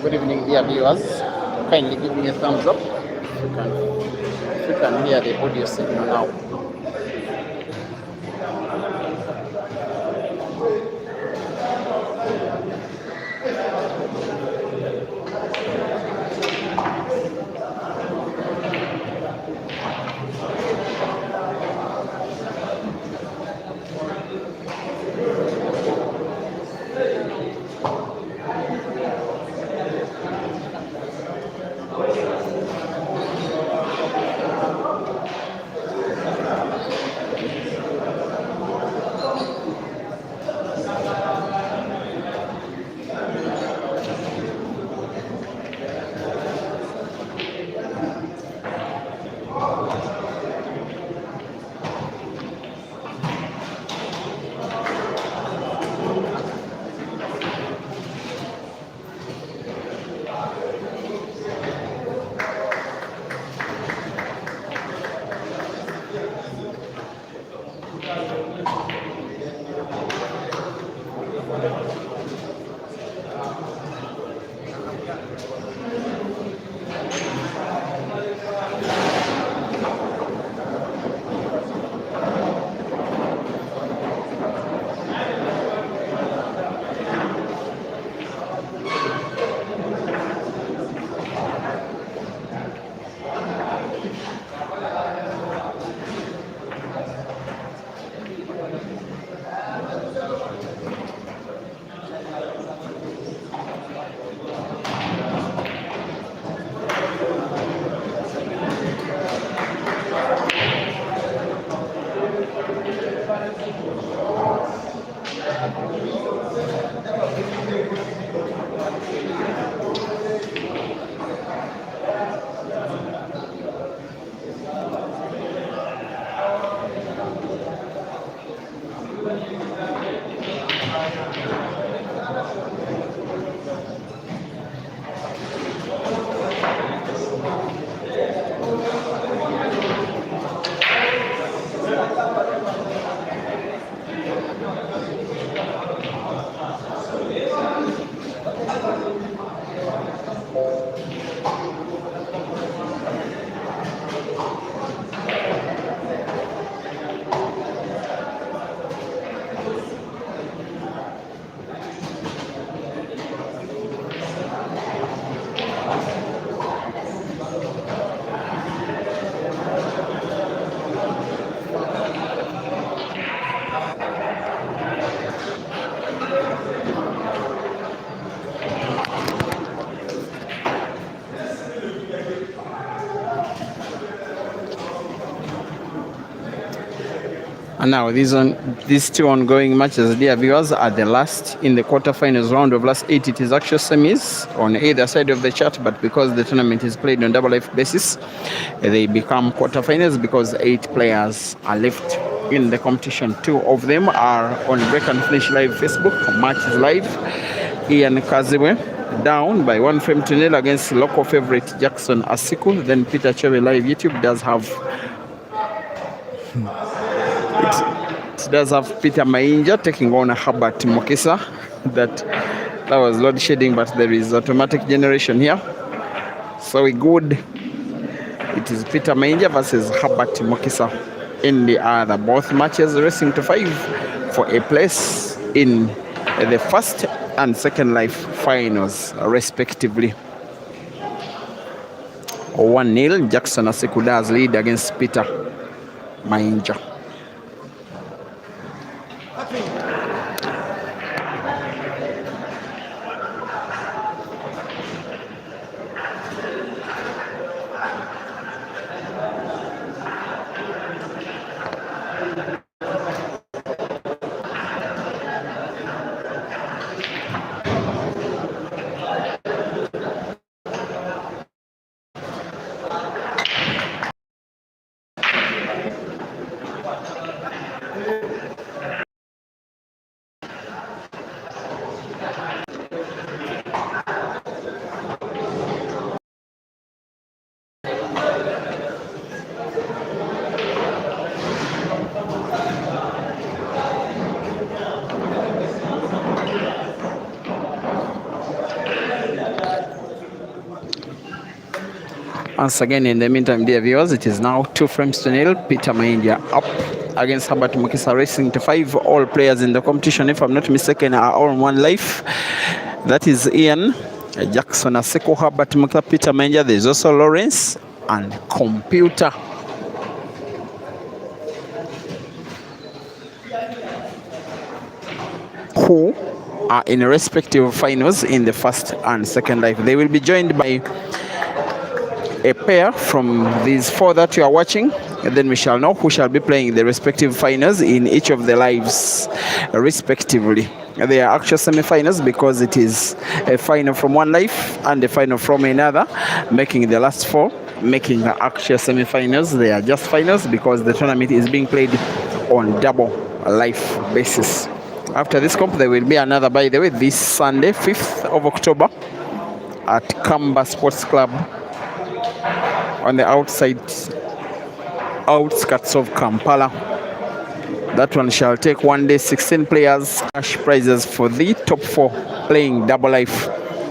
Good evening, dear viewers. Kindly give me a thumbs up if you can hear the audio signal now. And now these two ongoing matches, dear viewers, are the last in the quarterfinals round of last 8. It is actual semis on either side of the chart, but because the tournament is played on double life basis, they become quarterfinals because 8 players are left in the competition. 2 of them are on Break and Finish Live Facebook. Match is live. Ian Kaziwe down by 1-0 against local favorite Jackson Asiku. Then Peter Chewe Live YouTube does have Peter Mayinja taking on Herbert Mukisa. That was load shedding, but there is automatic generation here. So we good. It is Peter Mayinja versus Herbert Mukisa in the other. Both matches racing to 5 for a place in the first and second life finals, respectively. 1-0, Jackson Asiku does lead against Peter Mayinja. Once again, in the meantime, dear viewers, it is now 2-0. Peter Mayinja up against Herbert Mukisa, racing to 5. All players in the competition, if I'm not mistaken, are all on 1 life. That is Ian, Jackson Aseko, Herbert Mukisa, Peter Mayinja. There's also Lawrence and Computer. Who are in respective finals in the first and second life. They will be joined by a pair from these 4 that you are watching, and then we shall know who shall be playing the respective finals in each of the lives respectively. They are actual semi-finals because it is a final from one life and a final from another, making the last 4 making the actual semi-finals. They are just finals because the tournament is being played on double life basis. After this comp, there will be another, by the way, this Sunday, 5th of October at Kamba Sports Club on the outskirts of Kampala. That one shall take 1 day, 16 players, cash prizes for the top 4 playing double life.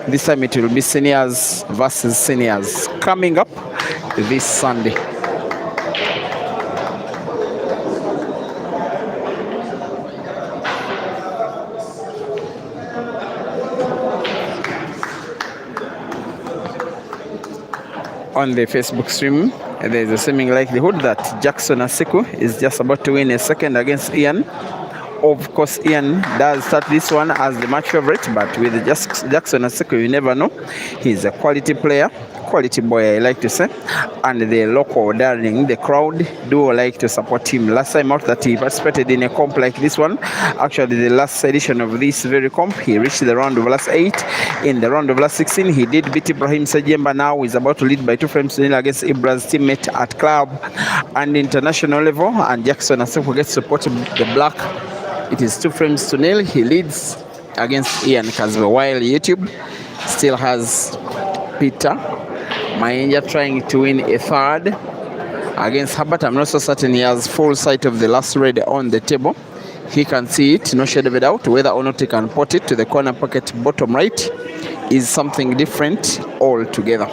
This time it will be seniors versus seniors coming up this Sunday. On the Facebook stream, there is a seeming likelihood that Jackson Asiku is just about to win a second against Ian. Of course, Ian does start this one as the match favorite, but with Jackson Asiku, you never know. He's a quality player, quality boy, I like to say, and the local darling, the crowd do like to support him. Last time out that he participated in a comp like this one, actually the last edition of this very comp, he reached the round of last 8. In the round of last 16, he did beat Ibrahim Sajemba. Now he's about to lead by 2-0 against Ibrahim's teammate at club and international level, and Jackson Asiku gets support the black. It is 2-0. He leads against Ian Kazwe, while YouTube still has Peter Mayinja trying to win a third against Herbert. I'm not so certain he has full sight of the last red on the table. He can see it, no shade of a doubt. Whether or not he can put it to the corner pocket bottom right is something different altogether.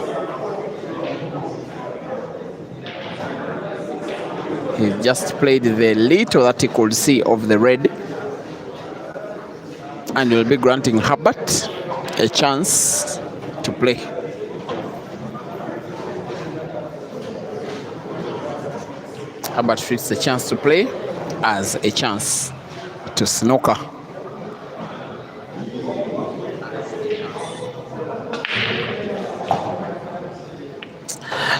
He just played the little that he could see of the red, and will be granting Herbert a chance to play. Herbert treats the chance to play as a chance to snooker.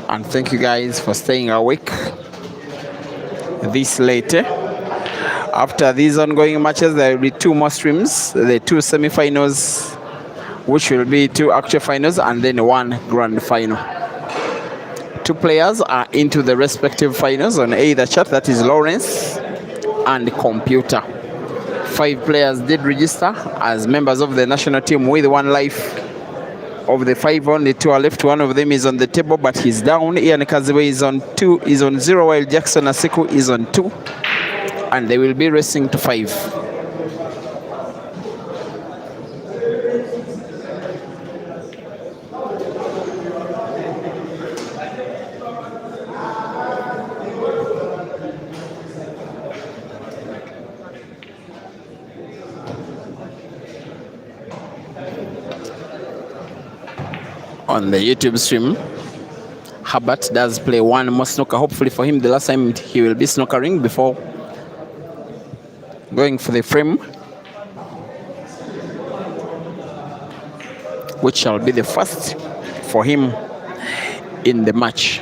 And thank you guys for staying awake this late. After these ongoing matches, there will be 2 more streams, the 2 semi-finals, which will be 2 actual finals, and then 1 grand final. 2 players are into the respective finals on either chat, that is Lawrence and Computer. 5 players did register as members of the national team with 1 life. Of the 5, only 2 are left. One of them is on the table, but he's down. Ian Kaziwe is on 0, while Jackson Asiku is on 2. And they will be racing to 5. On the YouTube stream, Herbert does play 1 more snooker. Hopefully for him, the last time he will be snookering before going for the frame, which shall be the first for him in the match.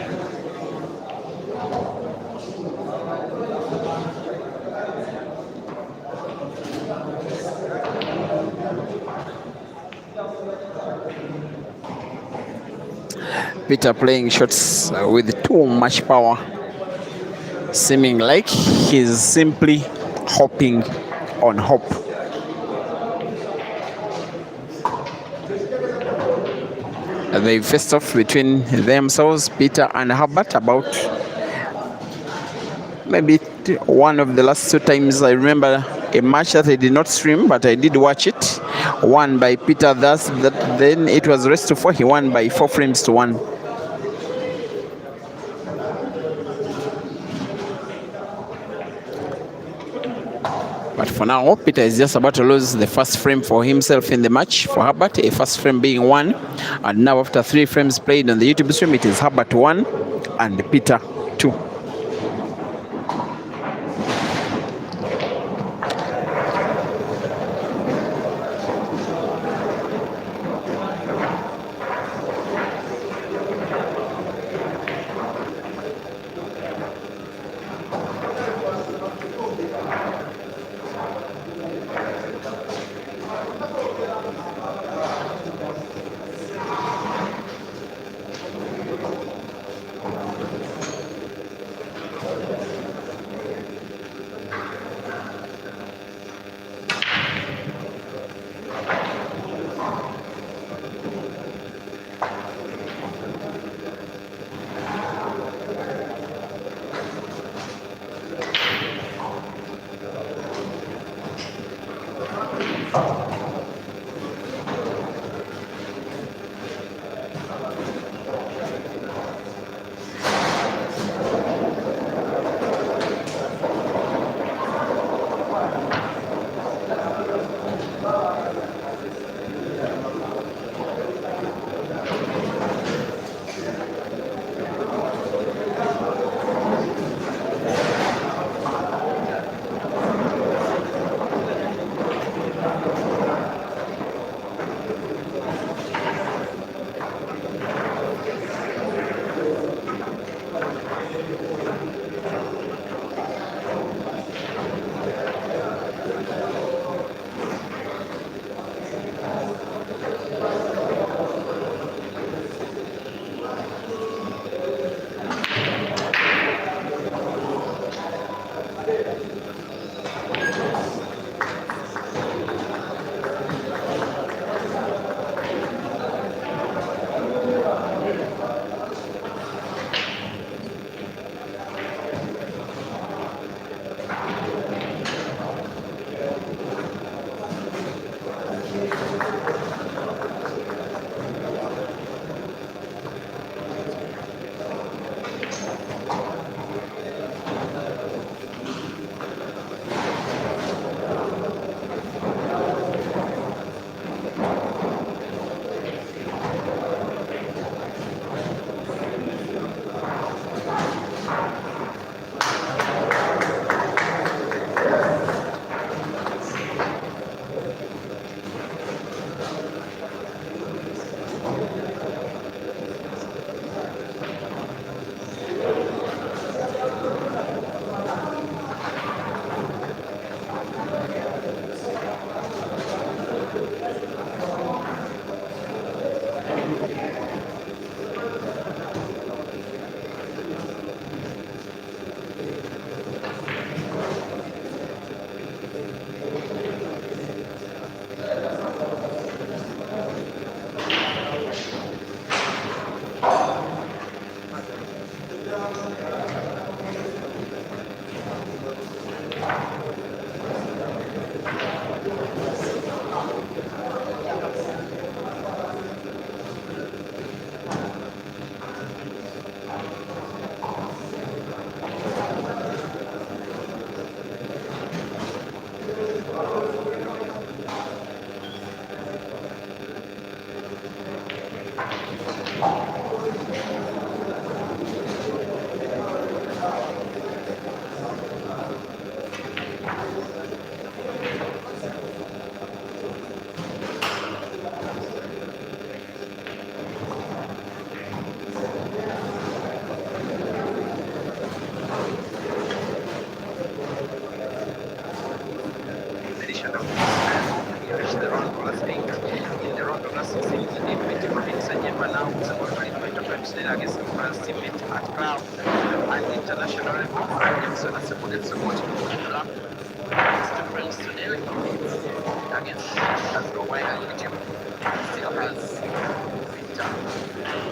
Peter playing shots with too much power, seeming like he's simply hopping on hope. They faced off between themselves, Peter and Herbert, about maybe one of the last 2 times. I remember a match that I did not stream, but I did watch it. Won by Peter, then it was rest to 4. He won by 4 frames to 1. But for now, Peter is just about to lose the first frame for himself in the match for Herbert, a first frame being 1. And now after 3 frames played on the YouTube stream, it is Herbert 1 and Peter 2.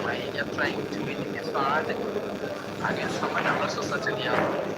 Mayinja trying to win his hard against someone I'm not so certain here.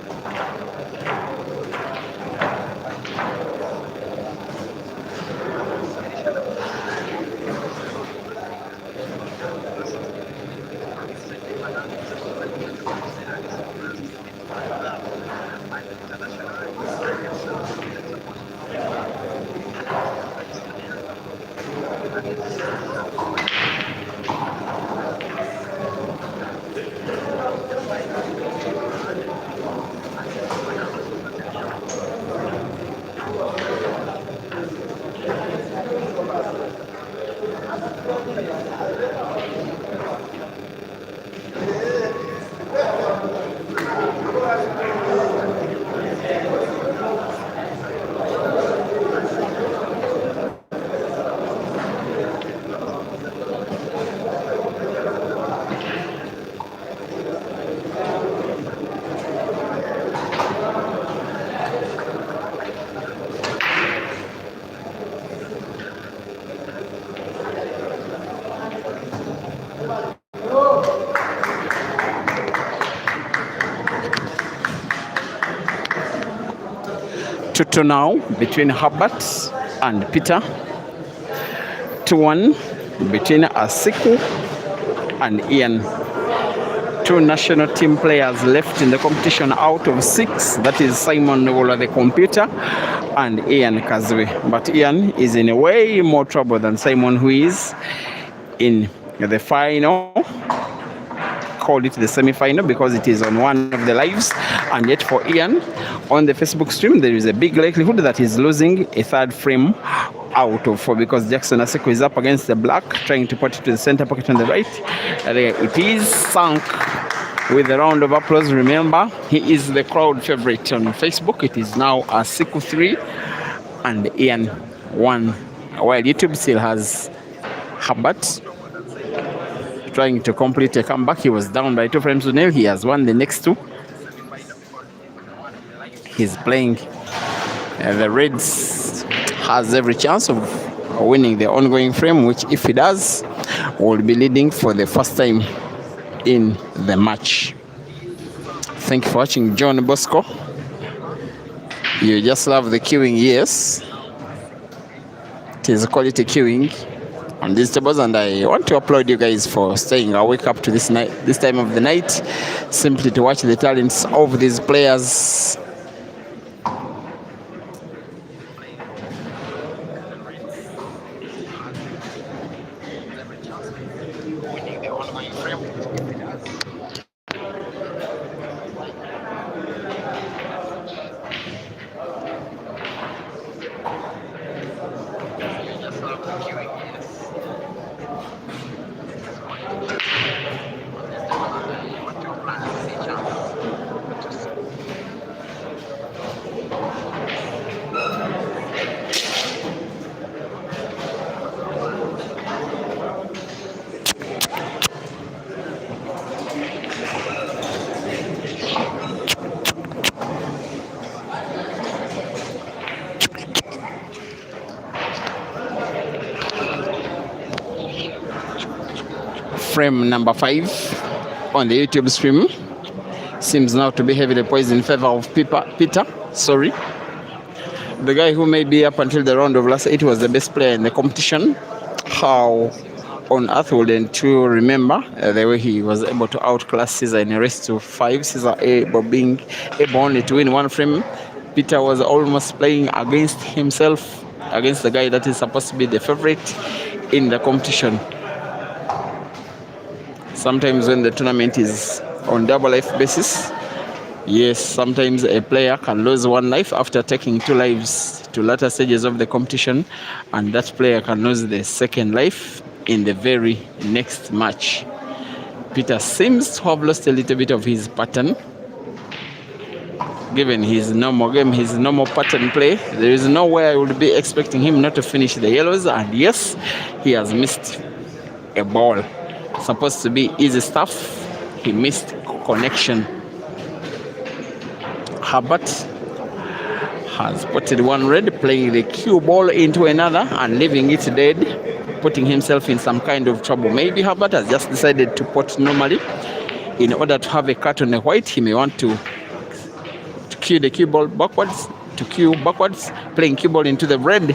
2-2 now between Herbert and Peter. 2-1 between Asiku and Ian. 2 national team players left in the competition out of 6. That is Simon Novola, the computer, and Ian Kazwe. But Ian is in way more trouble than Simon, who is in the final. Call it the semi-final because it is on one of the lives. And yet for Ian, on the Facebook stream, there is a big likelihood that he's losing a third frame out of 4 because Jackson Aseko is up against the black, trying to put it to the center pocket on the right. It is sunk with a round of applause. Remember, he is the crowd favorite on Facebook. It is now Aseko 3 and Ian 1, while YouTube still has Herbert trying to complete a comeback. He was down by 2 frames to nil. He has won the next 2. He's playing the Reds has every chance of winning the ongoing frame, which if he does, will be leading for the first time in the match. Thank you for watching, John Bosco. You just love the queuing. Yes, it is quality queuing on these tables, and I want to applaud you guys for staying awake up to this time of the night, simply to watch the talents of these players. Frame number 5 on the YouTube stream seems now to be heavily poised in favor of Peter. Sorry, the guy who may be up until the round of last 8 was the best player in the competition. How on earth wouldn't you remember the way he was able to outclass Caesar in a race to 5? Caesar being able only to win 1 frame. Peter was almost playing against himself, against the guy that is supposed to be the favorite in the competition. Sometimes when the tournament is on double life basis, yes, sometimes a player can lose 1 life after taking 2 lives to later stages of the competition, and that player can lose the 2nd life in the very next match. Peter seems to have lost a little bit of his pattern. Given his normal game, his normal pattern play, there is no way I would be expecting him not to finish the yellows, and yes, he has missed a ball. Supposed to be easy stuff, he missed connection. Herbert has potted 1 red, playing the cue ball into another and leaving it dead, putting himself in some kind of trouble. Maybe Herbert has just decided to pot normally. In order to have a cut on a white, he may want to cue the cue ball backwards, playing cue ball into the red.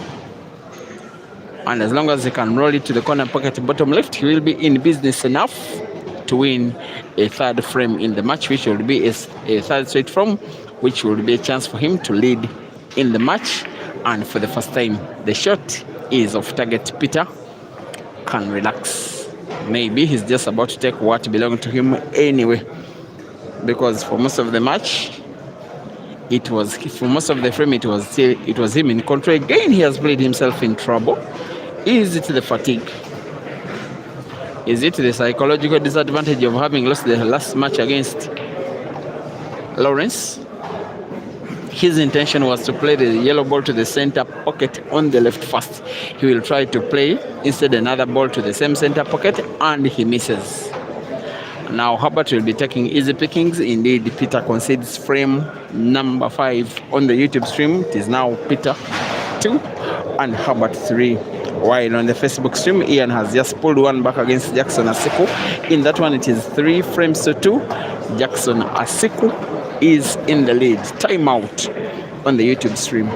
And as long as he can roll it to the corner pocket bottom left, he will be in business enough to win a 3rd frame in the match, which will be a 3rd straight frame, which will be a chance for him to lead in the match. And for the first time, the shot is off target. Peter can relax. Maybe he's just about to take what belonged to him anyway, because for most of the match, for most of the frame, it was him in control. Again, he has played himself in trouble. Is it the fatigue? Is it the psychological disadvantage of having lost the last match against Lawrence? His intention was to play the yellow ball to the center pocket on the left first. He will try to play instead another ball to the same center pocket, and he misses. Now Herbert will be taking easy pickings. Indeed, Peter concedes frame number 5 on the YouTube stream. It is now Peter 2 and Herbert 3. While on the Facebook stream, Ian has just pulled 1 back against Jackson Aseko. In that one, it is 3 frames to 2. Jackson Aseko is in the lead. Timeout on the YouTube stream.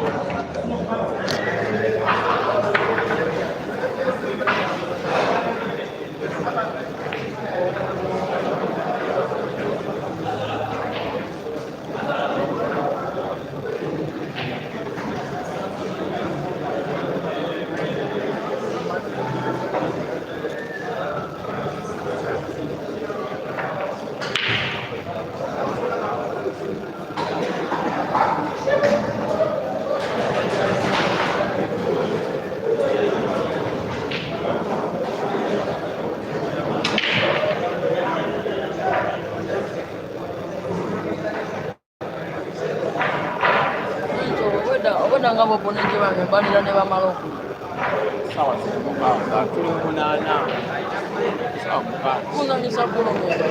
obwedda nga bwoponenje bange mbalira ne bamala okulu sawa zimukaaga tuli munaana sawa mukaaga kuzanyisa kulomera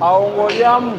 awo ng'olyamu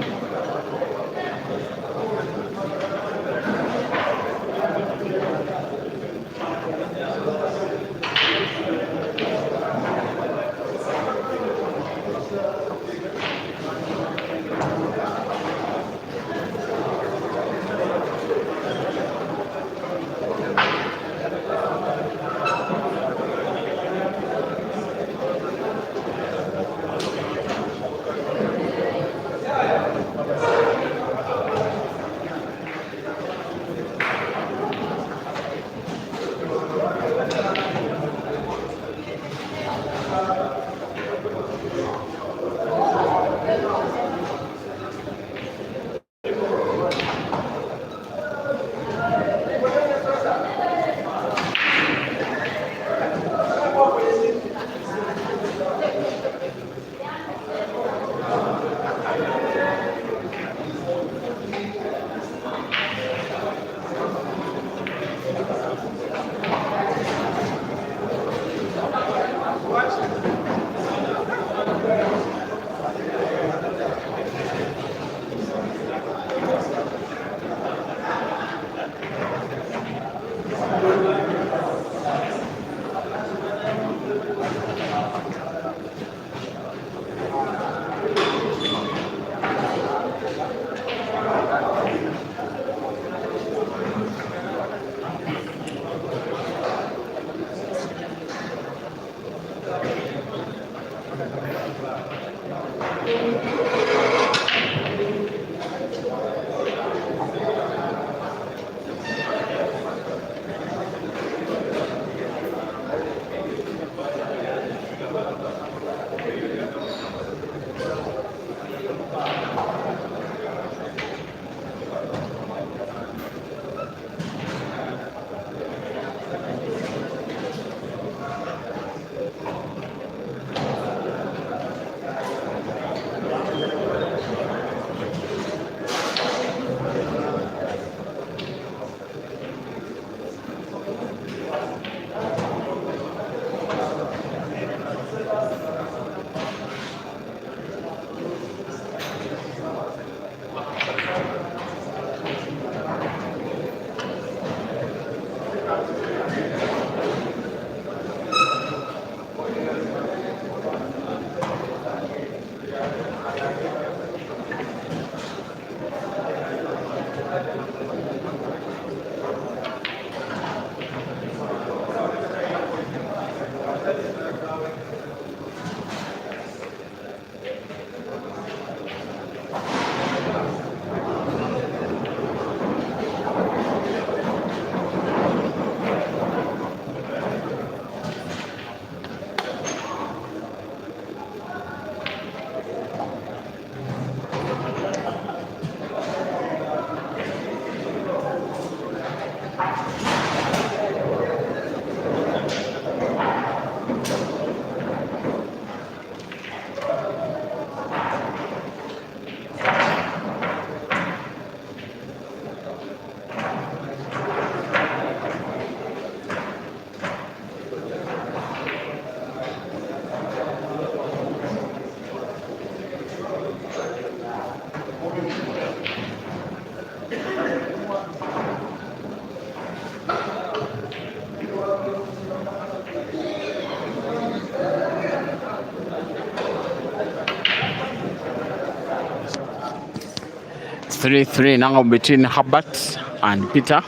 3-3 now between Herbert and Peter.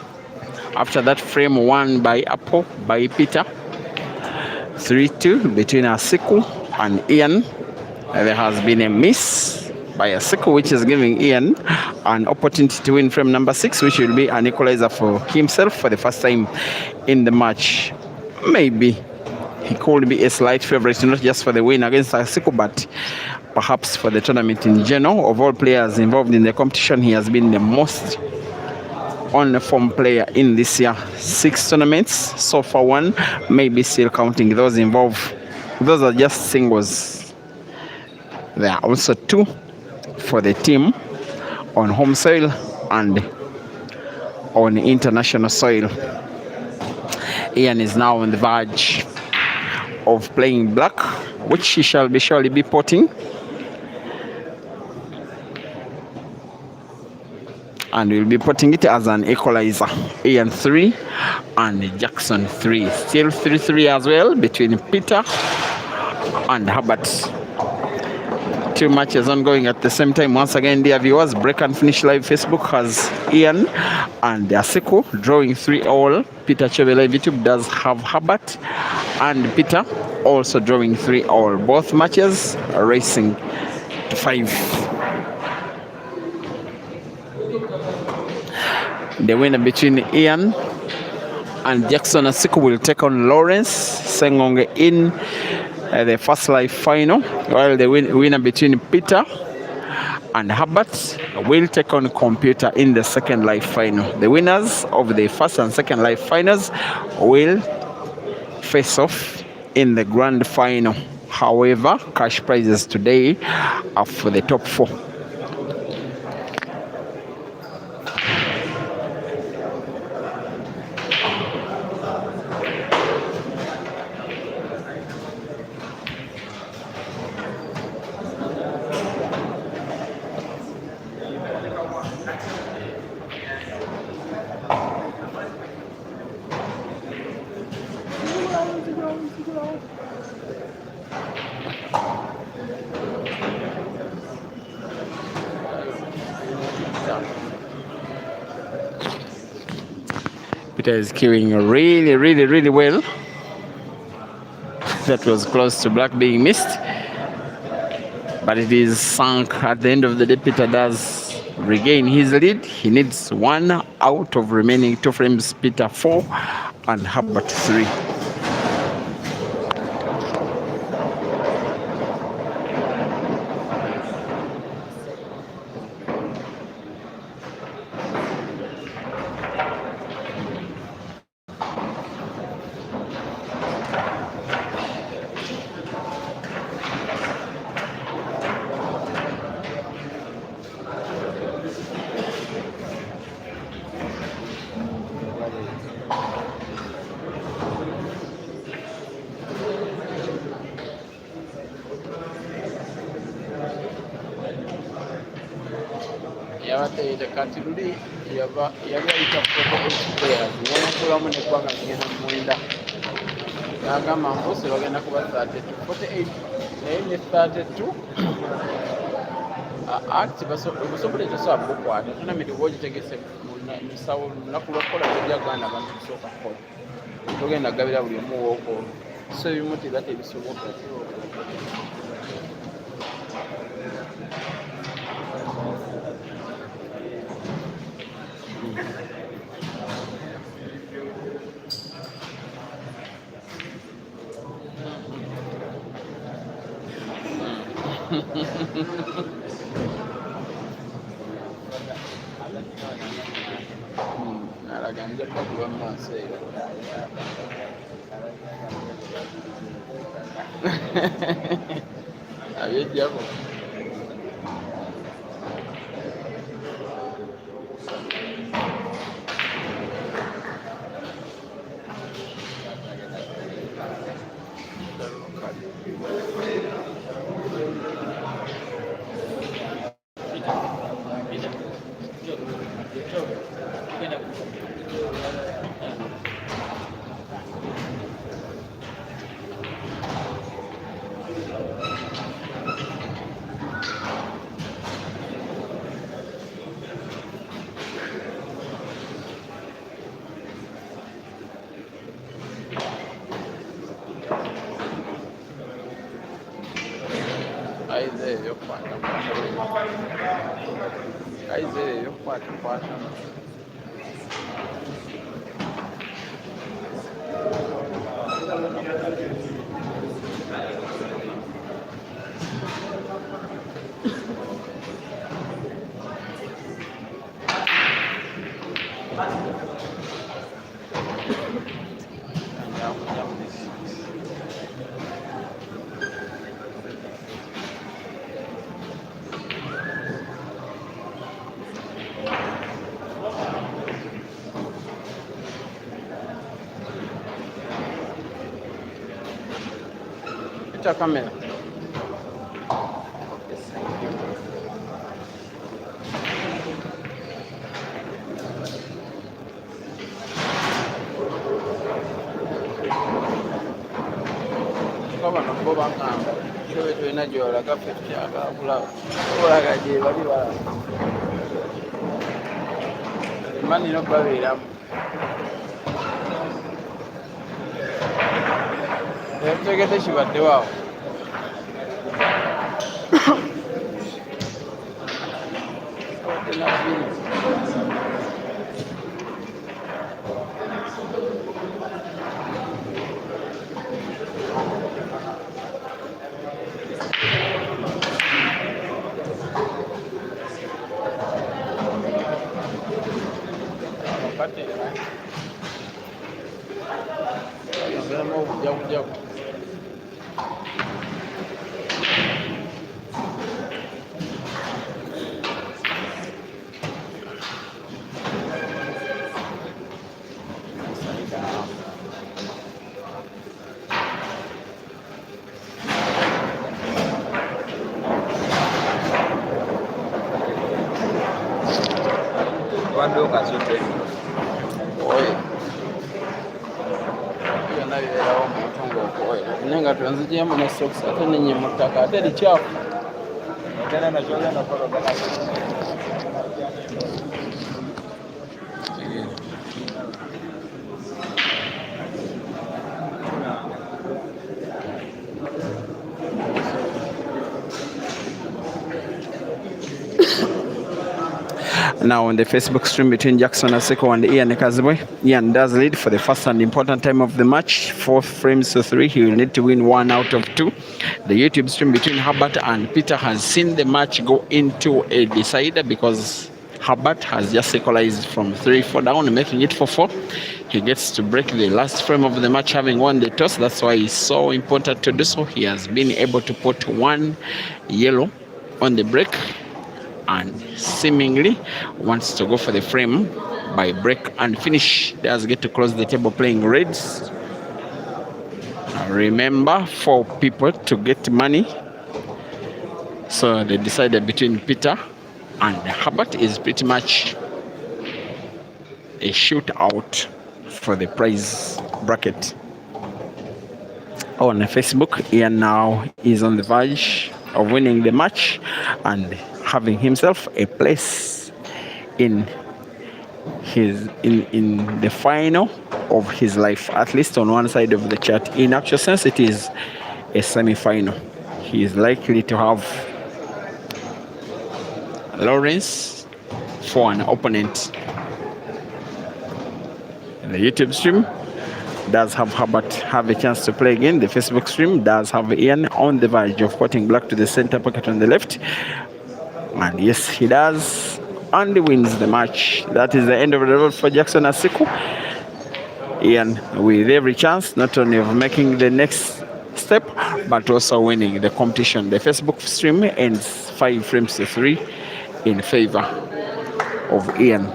After that frame won by Apple by Peter. 3-2 between Asiku and Ian. There has been a miss by Asiku, which is giving Ian an opportunity to win frame number 6, which will be an equalizer for himself for the first time in the match. Maybe he could be a slight favorite, not just for the win against Asiku, but perhaps for the tournament in general. Of all players involved in the competition, he has been the most on-form player in this year. 6 tournaments so far, won, maybe still counting those involved. Those are just singles. There are also 2 for the team on home soil and on international soil. Ian is now on the verge of playing black, which he shall be surely be potting. And we'll be putting it as an equalizer. Ian 3 and Jackson 3. Still 3-3 as well between Peter and Herbert. 2 matches ongoing at the same time. Once again, dear viewers, Break and Finish Live Facebook has Ian and Asiku drawing 3-all. Peter Chebe Live YouTube does have Herbert and Peter also drawing 3-all. Both matches are racing to 5. The winner between Ian and Jackson Asiku will take on Lawrence Sengonge in the first live final, while the winner between Peter and Herbert will take on Computer in the second live final. The winners of the first and second live finals will face off in the grand final. However, cash prizes today are for the top 4. Peter is queuing really well. That was close to black being missed, but it is sunk at the end of the day. Peter does regain his lead. He needs 1 out of remaining 2 frames. Peter 4 and Herbert 3. The category yaba yita for players wonakulamu nekwanga ngena mwenda nagamba mbose bagenda kuba 32 48 naye ne 32 act basobole kusaba bukwata tournament bwogitegese musawo lunaku lwakola tejagana abantu kusooka kola togenda gabira buli omu woko so ebimuti gate bisoboka Naraganja kuba maaso eyo abyejjako Kaize yokwata Kaize yokwata Pita kamera. Bano bo bangamba kiwe tulina gyolaga ffe tukyagala kulaba olaga gye bali balaba emaniro babeeramu ekitegedde kibaddewo awo Quando casute oyo byonna bibeerawo omuntu ng'okoyo naye nga twenzigyemu ne sokisi ate nenye mu ttaka ate likyafu tena nachogenda kologana Now on the Facebook stream between Jackson Aseko and Ian Kazibwe, Ian does lead for the first and important time of the match, 4 frames to 3. He will need to win 1 out of 2. The YouTube stream between Herbert and Peter has seen the match go into a decider because Herbert has just equalized from 3-4 down, making it 4-4. He gets to break the last frame of the match having won the toss. That's why it's so important to do so. He has been able to put 1 yellow on the break and seemingly wants to go for the frame by break and finish. Does get to close the table playing reds. Remember, 4 people to get money. So they decided between Peter and Herbert is pretty much a shootout for the prize bracket. On Facebook, Ian now is on the verge of winning the match and having himself a place in the final of his life, at least on one side of the chart. In actual sense, it is a semi-final. He is likely to have Lawrence for an opponent. The YouTube stream does have Herbert have a chance to play again. The Facebook stream does have Ian on the verge of cutting black to the center pocket on the left. And yes, he does. And he wins the match. That is the end of the road for Jackson Asiku. Ian with every chance not only of making the next step, but also winning the competition. The Facebook stream ends 5 frames to 3 in favor of Ian.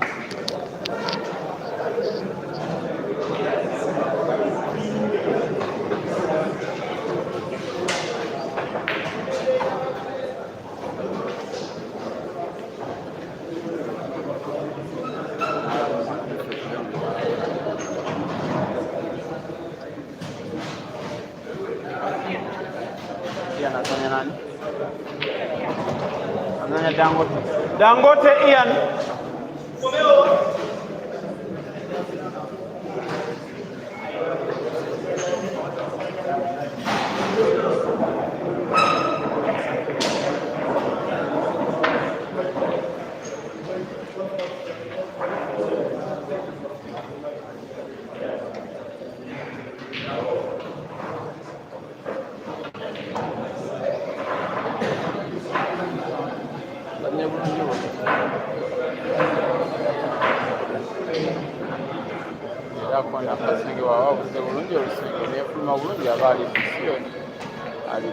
Dangote Ian. basinye bulungi era kona akasenge bwaba babuze bulungi olusenge nefuluma bulungi aba ali kusiyoni ali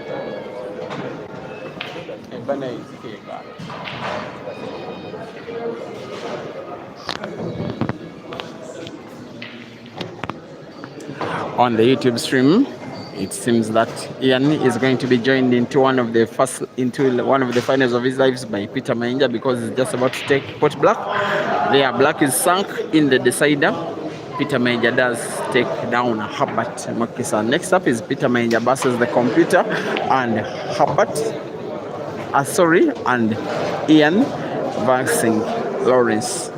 eba neyiziteeka On the YouTube stream, it seems that Ian is going to be joined into one of the finals of his lives by Peter Mayinja, because he's just about to take pot black. There, black is sunk in the decider. Peter Mayinja does take down Herbert Mukisa. Next up is Peter Mayinja versus the computer and Herbert. And Ian versing Lawrence.